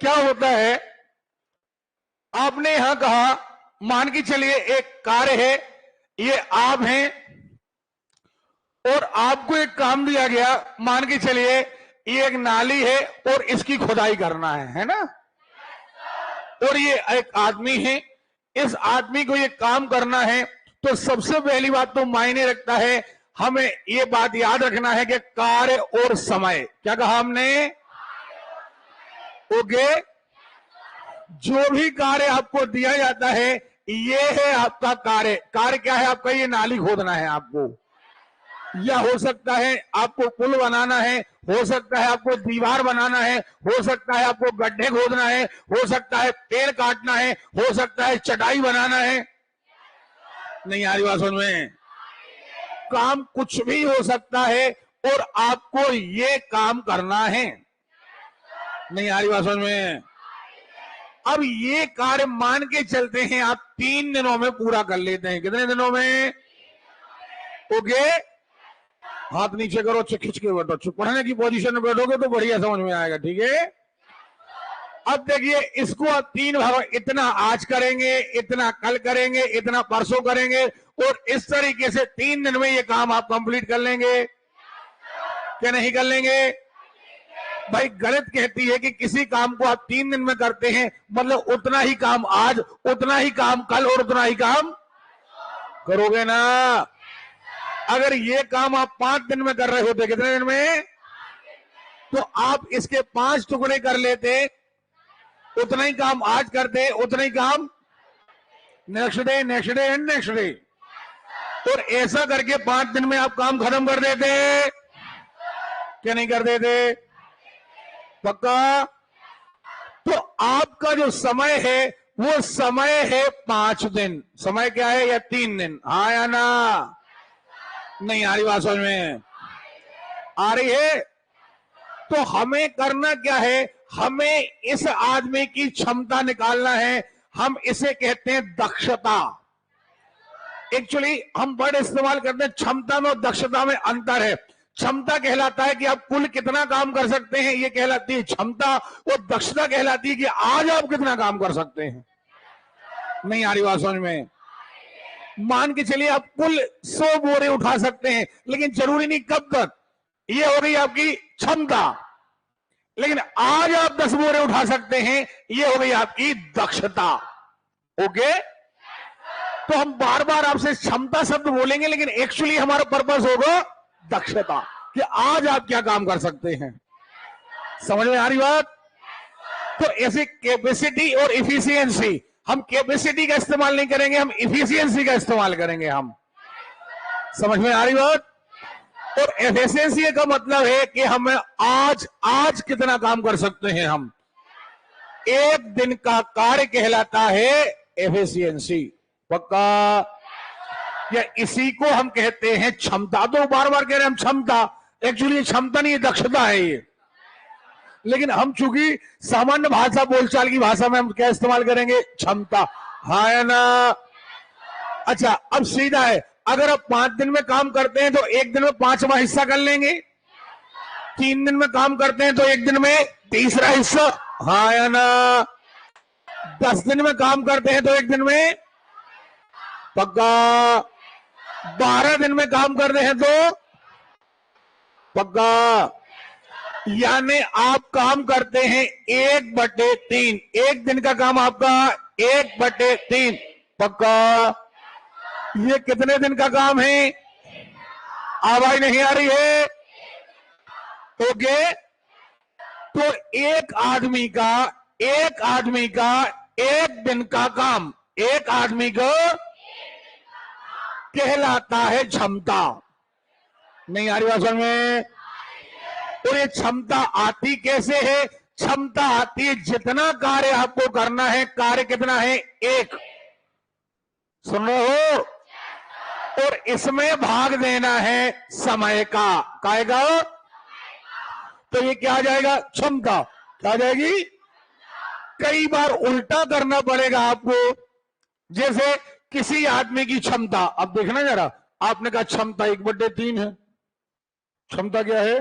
क्या होता है, आपने यहां कहा, मान के चलिए एक कार्य है, ये आप हैं और आपको एक काम दिया गया, मान के चलिए ये एक नाली है और इसकी खुदाई करना है ना। और ये एक आदमी है, इस आदमी को ये काम करना है, तो सबसे पहली बात तो मायने रखता है, हमें ये बात याद रखना है कि कार्य और समय, क्या कहा हमने? ओके, जो भी कार्य आपको दिया जाता है ये है आपका कार्य। कार्य क्या है आपका? ये नाली खोदना है आपको, या हो सकता है आपको पुल बनाना है, हो सकता है आपको दीवार बनाना है, हो सकता है आपको गड्ढे खोदना है, हो सकता है पेड़ काटना है, हो सकता है चटाई बनाना है। नहीं आ रही बात समझ में? काम कुछ भी हो सकता है और आपको ये काम करना है। नहीं आ रही बात समझ में? अब ये कार्य मान के चलते हैं आप 3 दिनों में पूरा कर लेते हैं। कितने दिनों में? ओके, हाथ नीचे करो, खिंच के बैठो, पढ़ने की पोजीशन में बैठोगे तो बढ़िया समझ में आएगा। ठीक है, अब देखिए इसको आप 3 भाग, इतना आज करेंगे, इतना कल करेंगे, इतना परसों करेंगे, और इस तरीके से 3 दिन में ये काम आप कंप्लीट कर लेंगे। क्या नहीं कर लेंगे? भाई गलत कहती है कि किसी काम को आप 3 दिन में करते हैं, मतलब उतना ही काम आज, उतना ही काम कल और उतना ही काम करोगे ना। अगर ये काम आप 5 दिन में कर रहे होते, कितने दिन में? तो आप इसके 5 टुकड़े कर लेते, उतना ही काम आज करते, उतना ही काम next day, next day and next day, और ऐसा करके 5 दिन में आप काम खत्म कर देते। क्या नहीं कर देते? पक्का? तो आपका जो समय है वो समय है 5 दिन। समय क्या है? या 3 दिन। हाँ या ना? नहीं आ रही बात समझ में? आ रही है? तो हमें करना क्या है? हमें इस आदमी की क्षमता निकालना है। हम इसे कहते हैं दक्षता। एक्चुअली हम वर्ड इस्तेमाल करते हैं, क्षमता में और दक्षता में अंतर है। क्षमता कहलाता है कि आप कुल कितना काम कर सकते हैं, ये कहलाती है क्षमता, और दक्षता कहलाती है कि आज आप कितना काम कर सकते हैं। नहीं आ रही बात समझ में? मान के चलिए आप कुल 100 बोरे उठा सकते हैं, लेकिन जरूरी नहीं कब तक, ये हो गई आपकी क्षमता। लेकिन आज आप 10 बोरे उठा सकते हैं, ये हो गई आपकी दक्षता। ओके, तो हम बार बार आपसे क्षमता शब्द बोलेंगे, लेकिन एक्चुअली हमारा पर्पस होगा दक्षता, कि आज आप क्या काम कर सकते हैं। समझ में आ रही बात? तो ऐसे कैपेसिटी और इफिशियंसी, हम कैपेसिटी का इस्तेमाल नहीं करेंगे, हम इफिशियंसी का इस्तेमाल करेंगे। हम समझ में आ रही बात? और एफिशिएंसी का मतलब है कि हम आज कितना काम कर सकते हैं। हम एक दिन का कार्य कहलाता है एफिशिएंसी। पक्का? या इसी को हम कहते हैं क्षमता। तो बार बार कह रहे हैं हम क्षमता, एक्चुअली क्षमता नहीं, दक्षता है ये। लेकिन हम चूंकि सामान्य भाषा, बोलचाल की भाषा में हम क्या इस्तेमाल करेंगे? क्षमता। हाँ या ना? अच्छा, अब सीधा है, अगर आप 5 दिन में काम करते हैं तो एक दिन में 5वां हिस्सा कर लेंगे। 3 दिन में काम करते हैं तो एक दिन में 3रा हिस्सा। हाँ या ना? 10 दिन में काम करते हैं तो एक दिन में, पक्का? 12 दिन में काम करते हैं तो पक्का? यानी आप काम करते हैं 1/3। एक दिन का काम आपका 1/3। पक्का? ये कितने दिन का काम है? आवाज नहीं आ रही है? ओके, तो एक आदमी का एक दिन का काम, एक आदमी को कहलाता है क्षमता। नहीं आ रही बात समझ में? और ये क्षमता आती कैसे है? क्षमता आती है जितना कार्य आपको करना है, कार्य कितना है? 1। सुन रहे हो? और इसमें भाग देना है समय का। काएगा? तो ये क्या आ जाएगा? क्षमता। क्या आ जाएगी? कई बार उल्टा करना पड़ेगा आपको। जैसे किसी आदमी की क्षमता, अब देखना जरा, आपने कहा क्षमता 1/3 है। क्षमता क्या है?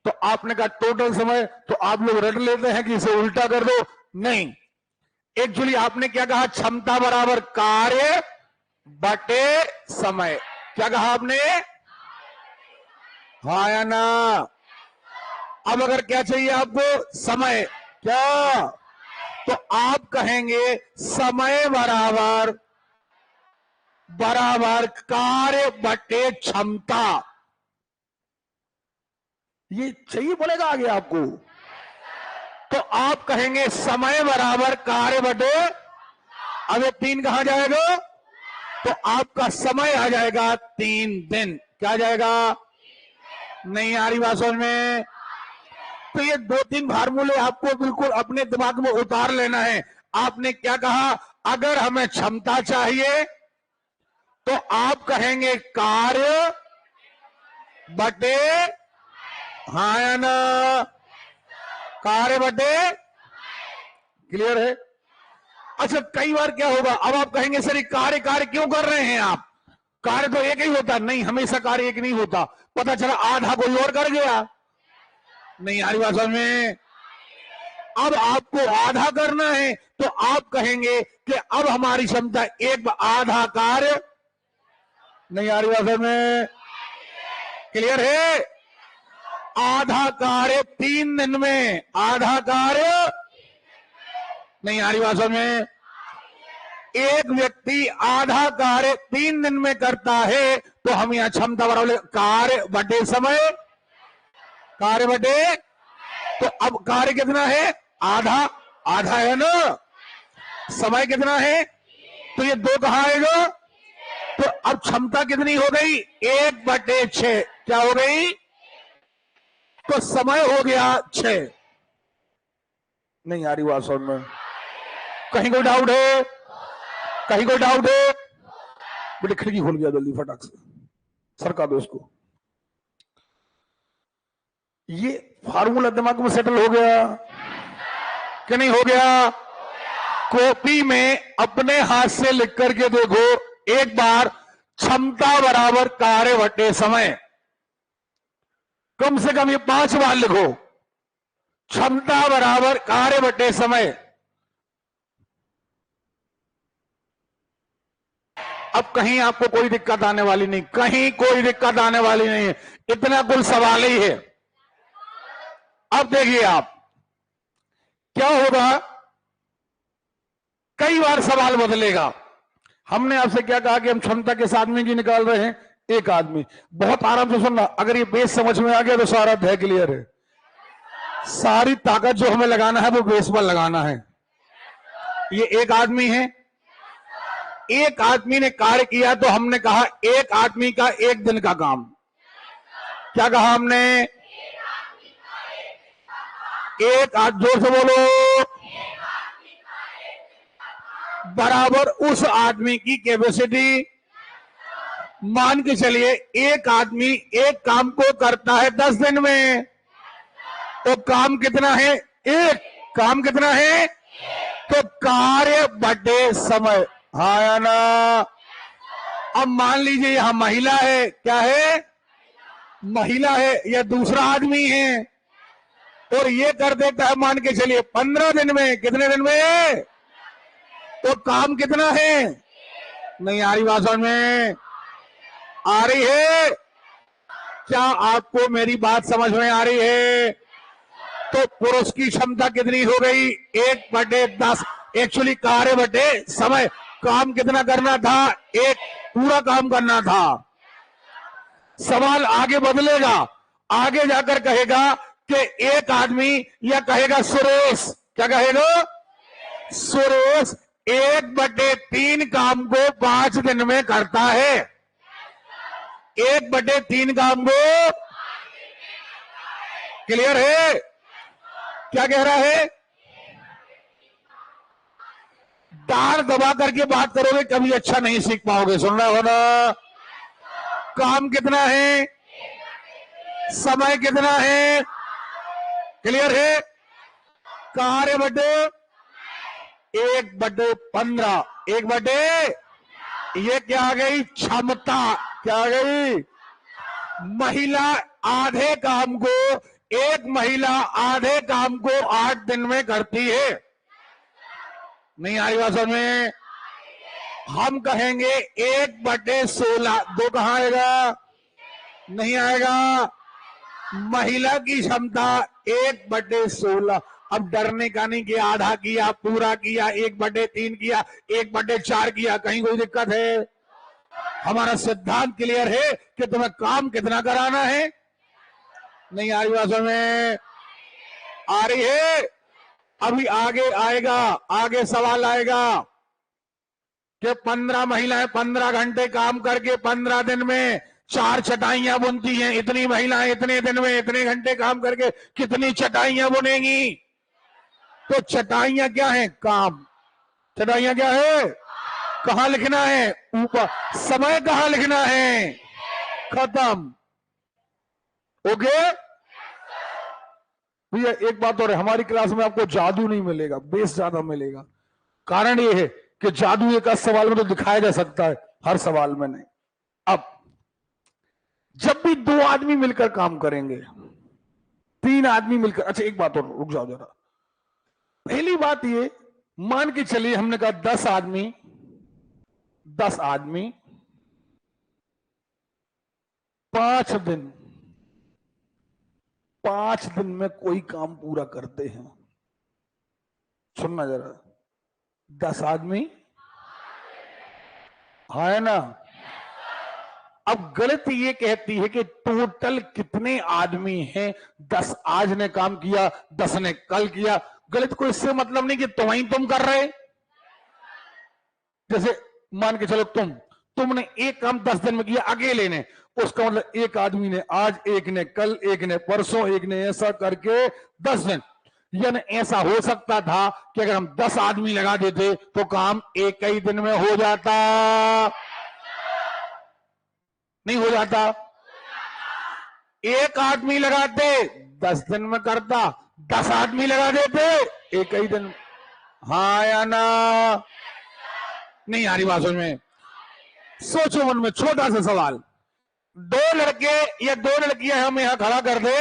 तो आपने कहा टोटल समय, तो आप लोग रट लेते हैं कि इसे उल्टा कर दो। नहीं, एक्चुअली आपने क्या कहा, क्षमता बराबर कार्य बटे समय। क्या कहा आपने? हाँ या ना? अब अगर क्या चाहिए आपको, समय, क्या? तो आप कहेंगे समय बराबर कार्य बटे क्षमता। ये चाहिए बोलेगा आगे आपको। तो आप कहेंगे समय बराबर कार्य बटे, अब ये 3 कहां जाएगा? तो आपका समय आ जाएगा 3 दिन। क्या जाएगा? नहीं आ रही बात समझ में? तो ये 2-3 फार्मूले आपको बिल्कुल अपने दिमाग में उतार लेना है। आपने क्या कहा, अगर हमें क्षमता चाहिए तो आप कहेंगे कार्य बटे, हाँ या ना? कार्य बटे, क्लियर है? अच्छा, कई बार क्या होगा, अब आप कहेंगे सर ये कार्य कार्य क्यों कर रहे हैं आप? कार्य तो एक ही होता नहीं, हमेशा कार्य एक नहीं होता। पता चला आधा कोई और कर गया। नहीं आ रही बात समझ में? अब आपको आधा करना है तो आप कहेंगे कि अब हमारी क्षमता एक आधा कार्य। नहीं आ रही बात समझ में? क्लियर है? आधा कार्य 3 दिन में, आधा कार्य, नहीं आ रही बात समझ में? एक व्यक्ति आधा कार्य 3 दिन में करता है तो हम यहां क्षमता बराबर कार्य बटे समय, कार्य बटे, तो अब कार्य कितना है? आधा, आधा है ना? समय कितना है? तो ये 2 कहां आएगा? तो अब क्षमता कितनी हो गई? 1/6। क्या हो गई? तो समय हो गया 6। नहीं आ रही बात समझ में? कहीं कोई डाउट है? कहीं कोई डाउट है? बेटे खिड़की खोल गया जल्दी फटाक से, सरका दो उसको। ये फार्मूला दिमाग में सेटल हो गया कि नहीं हो गया? कॉपी में अपने हाथ से लिख करके देखो एक बार, क्षमता बराबर कार्य बटे समय। कम से कम ये 5 बार लिखो, क्षमता बराबर कार्य बटे समय। अब कहीं आपको कोई दिक्कत आने वाली नहीं, कहीं कोई दिक्कत आने वाली नहीं है, इतना कुल सवाल ही है। अब देखिए आप क्या होगा, कई बार सवाल बदलेगा। हमने आपसे क्या कहा कि हम क्षमता किस आदमी की निकाल रहे हैं? एक आदमी। बहुत आराम से सुनना, अगर ये बेस समझ में आ गया तो सारा अध्याय क्लियर है। सारी ताकत जो हमें लगाना है वो बेस पर लगाना है। ये एक आदमी है, एक आदमी ने कार्य किया तो हमने कहा एक आदमी का 1 दिन का काम। क्या कहा हमने? एक जोर से बोलो, बराबर उस आदमी की कैपेसिटी। मान के चलिए एक आदमी एक काम को करता है 10 दिन में, तो काम कितना है? एक। काम कितना है? तो कार्य बटे समय, हाँ या ना? अब मान लीजिए यहां महिला है, क्या है? महिला है, यह दूसरा आदमी है और ये कर देता है मान के चलिए 15 दिन में। कितने दिन में? तो काम कितना है? नहीं आ रही बात समझ में? आ रही है? क्या आपको मेरी बात समझ में आ रही है? तो पुरुष की क्षमता कितनी हो गई? 1/10। एक्चुअली कार्य बटे समय। काम कितना करना था? एक पूरा काम करना था। सवाल आगे बदलेगा, आगे जाकर कहेगा कि एक आदमी, या कहेगा सुरेश, क्या कहेगा? सुरेश 1/3 काम को 5 दिन में करता है। 1/3 काम को, क्लियर है? क्या कह रहा है? दार दबा करके बात करोगे कभी अच्छा नहीं सीख पाओगे। सुन रहा हो ना? काम कितना है? समय कितना है? क्लियर है? कार्य बटे 1/15। 1/, ये क्या आ गई? क्षमता। क्या आ गई? महिला आधे काम को एक महिला आधे काम को 8 दिन में करती है। नहीं आ रही बात समझ में? हम कहेंगे 1/16। 2 कहां आएगा? नहीं आएगा। महिला की क्षमता 1/16। अब डरने का नहीं कि आधा किया, पूरा किया, 1/3 किया, 1/4 किया, कहीं कोई दिक्कत है? हमारा सिद्धांत क्लियर है कि तुम्हें काम कितना कराना है। नहीं आ रही बात में? आ रही है। अभी आगे आएगा, आगे सवाल आएगा कि 15 महिलाएं 15 घंटे काम करके 15 दिन में 4 चटाइयां बुनती हैं। इतनी महिलाएं इतने दिन में इतने घंटे काम करके कितनी चटाइयां बुनेंगी? तो चटाइयां क्या है? काम। चटाइयां क्या है? कहां लिखना है? ऊपर। समय कहां लिखना है? खत्म। ओके भैया, एक बात और है, हमारी क्लास में आपको जादू नहीं मिलेगा, बेस ज्यादा मिलेगा। कारण ये है कि जादू एक सवाल में तो दिखाया जा सकता है, हर सवाल में नहीं। अब जब भी 2 आदमी मिलकर काम करेंगे, 3 आदमी मिलकर, अच्छा एक बात और, रुक जाओ जरा। पहली बात ये, मान के चलिए हमने कहा 10 आदमी 5 दिन 5 दिन में कोई काम पूरा करते हैं। सुनना जरा, 10 आदमी, है ना? अब गलत ये कहती है कि टोटल कितने आदमी हैं। 10 आज ने काम किया, 10 ने कल किया। गलत को इससे मतलब नहीं कि तुम कर रहे। जैसे मान के चलो तुमने एक काम 10 दिन में किया अकेले ने, उसका मतलब एक आदमी ने आज, एक ने कल, एक ने परसों, एक ने ऐसा करके 10 दिन। यानी ऐसा हो सकता था कि अगर हम 10 आदमी लगा देते तो काम एक ही दिन में हो जाता। नहीं हो जाता? एक आदमी लगाते 10 दिन में करता, 10 आदमी लगा देते एक ही दिन। हाँ या ना? नहीं आ रही बात समझ में? सोचो मन में, छोटा सा सवाल। 2 लड़के या 2 लड़कियां हम यहां खड़ा कर दे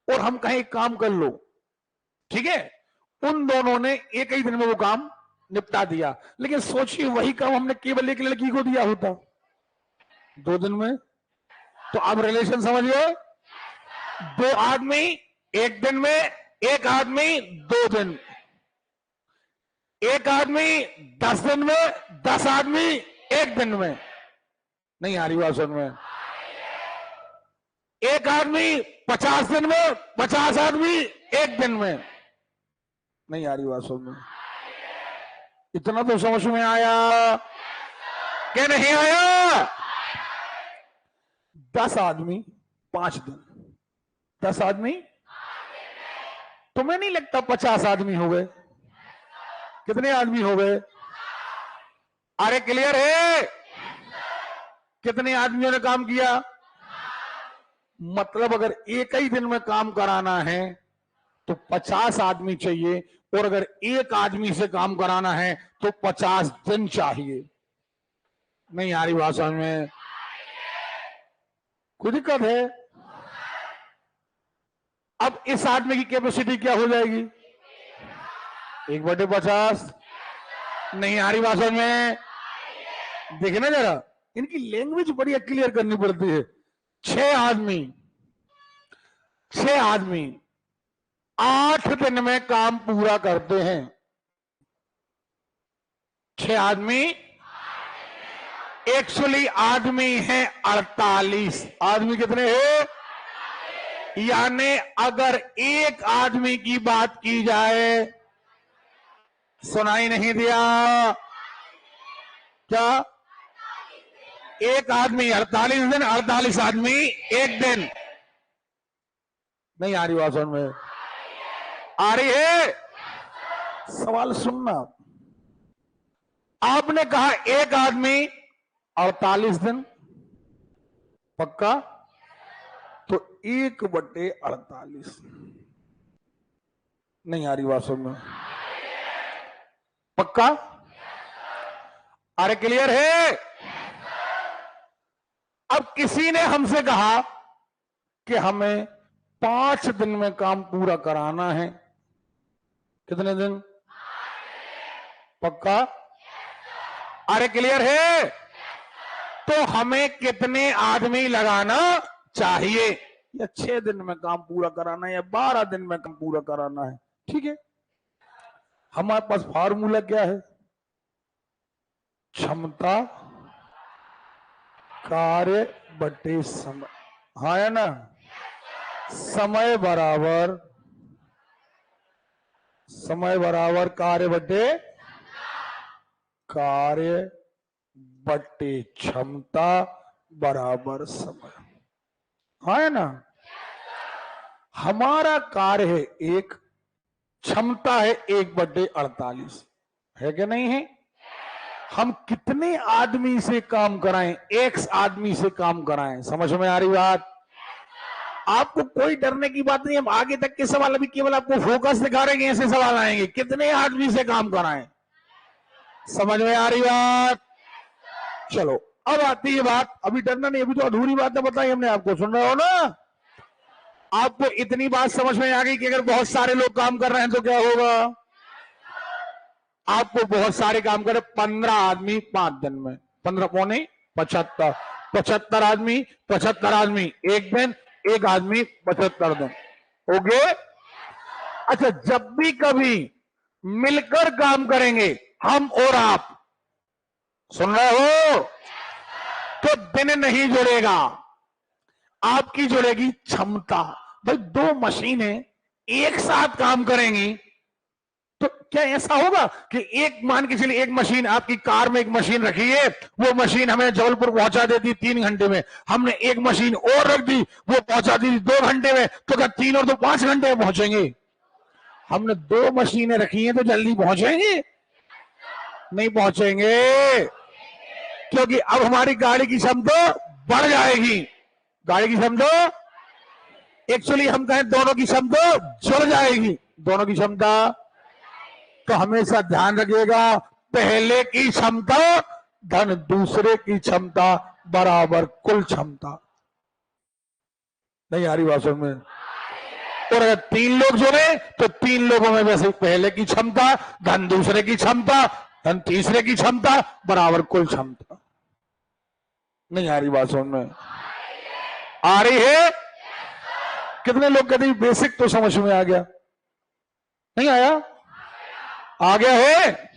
और हम कहीं काम कर लो, ठीक है? उन दोनों ने एक ही दिन में वो काम निपटा दिया। लेकिन सोचिए वही काम हमने केवल एक लड़की को दिया होता 2 दिन में, तो आप रिलेशन समझिए। 2 आदमी 1 दिन में, 1 आदमी 2 दिन, 1 आदमी 10 दिन में, 10 आदमी 1 दिन में। नहीं आ रही बात समझ में? 1 आदमी 50 दिन में, 50 आदमी 1 दिन में। नहीं आ रही बात समझ में? इतना तो समझ में आया क्या? नहीं आया? 10 आदमी 5 दिन, 10 आदमी, तुम्हें नहीं लगता 50 आदमी हो गए? कितने आदमी हो गए? अरे क्लियर है? कितने आदमियों ने काम किया? मतलब अगर एक ही दिन में काम कराना है तो 50 आदमी चाहिए, और अगर एक आदमी से काम कराना है तो 50 दिन चाहिए। नहीं आ रही बात समझ में? कोई दिक्कत है? अब इस आदमी की कैपेसिटी क्या हो जाएगी? 1/50। नहीं आ रही बात समझ में? देखिए ना जरा, इनकी लैंग्वेज बड़ी क्लियर करनी पड़ती है। 6 आदमी 8 दिन में काम पूरा करते हैं। 6 आदमी, एक्चुअली आदमी है 48। आदमी कितने हैं? यानी अगर एक आदमी की बात की जाए, सुनाई नहीं दिया क्या? एक आदमी 48 दिन, 48 आदमी 1 दिन। नहीं आ रही बात समझ में? आ रही है? सवाल सुनना। आपने कहा एक आदमी 48 दिन, पक्का? तो 1/48। नहीं आ रही बात समझ में? पक्का? अरे क्लियर है? अब किसी ने हमसे कहा कि हमें 5 दिन में काम पूरा कराना है। कितने दिन? पक्का? अरे क्लियर है? तो हमें कितने आदमी लगाना चाहिए? या 6 दिन में काम पूरा कराना है या 12 दिन में काम पूरा कराना है? ठीक है, हमारे पास फार्मूला क्या है? क्षमता कार्य बटे समय। हाँ है ना? समय बराबर कार्य बटे क्षमता बराबर समय। हाँ है ना? हमारा कार्य है 1, क्षमता है 1/48, है कि नहीं है? हम कितने आदमी से काम कराएं? X आदमी से काम कराएं। समझ में आ रही बात? आपको कोई डरने की बात नहीं। हम आगे तक के सवाल अभी केवल आपको फोकस दिखा रहे हैं, ऐसे सवाल आएंगे। कितने आदमी से काम कराएं? समझ में आ रही बात? चलो अब आती है बात, अभी डरना नहीं, अभी तो अधूरी बातें बताई हमने आपको, सुन रहे हो ना? आपको इतनी बात समझ में आ गई कि अगर बहुत सारे लोग काम कर रहे हैं तो क्या होगा? आपको बहुत सारे काम करे, 15 आदमी 5 दिन में, 15 पौने 75, 75 आदमी 1 दिन, 1 आदमी 75 दिन। ओके? अच्छा, जब भी कभी मिलकर काम करेंगे हम और आप, सुन रहे हो, तो दिन नहीं जुड़ेगा, आपकी जुड़ेगी क्षमता। भाई 2 मशीनें एक साथ काम करेंगी तो क्या ऐसा होगा कि एक, मान के चलिए एक मशीन, आपकी कार में एक मशीन रखी है, वो मशीन हमें जबलपुर पहुंचा देती 3 घंटे में, हमने एक मशीन और रख दी, वो पहुंचा दी 2 घंटे में, तो क्या 3 और 2 5 घंटे में पहुंचेंगे? हमने 2 मशीनें रखी हैं तो जल्दी पहुंचेंगे? नहीं पहुंचेंगे, क्योंकि अब हमारी गाड़ी की क्षमता बढ़ जाएगी। गाड़ी की क्षमता, एक्चुअली हम कहें दोनों की क्षमता जुड़ जाएगी, दोनों की क्षमता। तो हमेशा ध्यान रखिएगा, पहले की क्षमता धन दूसरे की क्षमता बराबर कुल क्षमता। नहीं आ रही बात समझ में? और अगर 3 लोग जुड़े तो 3 लोगों में वैसे पहले की क्षमता धन दूसरे की क्षमता धन तीसरे की क्षमता बराबर कुल क्षमता। नहीं आ रही बात समझ में? आ रही है? कितने लोग कहते हैं बेसिक तो समझ में आ गया? नहीं आया? आ गया है?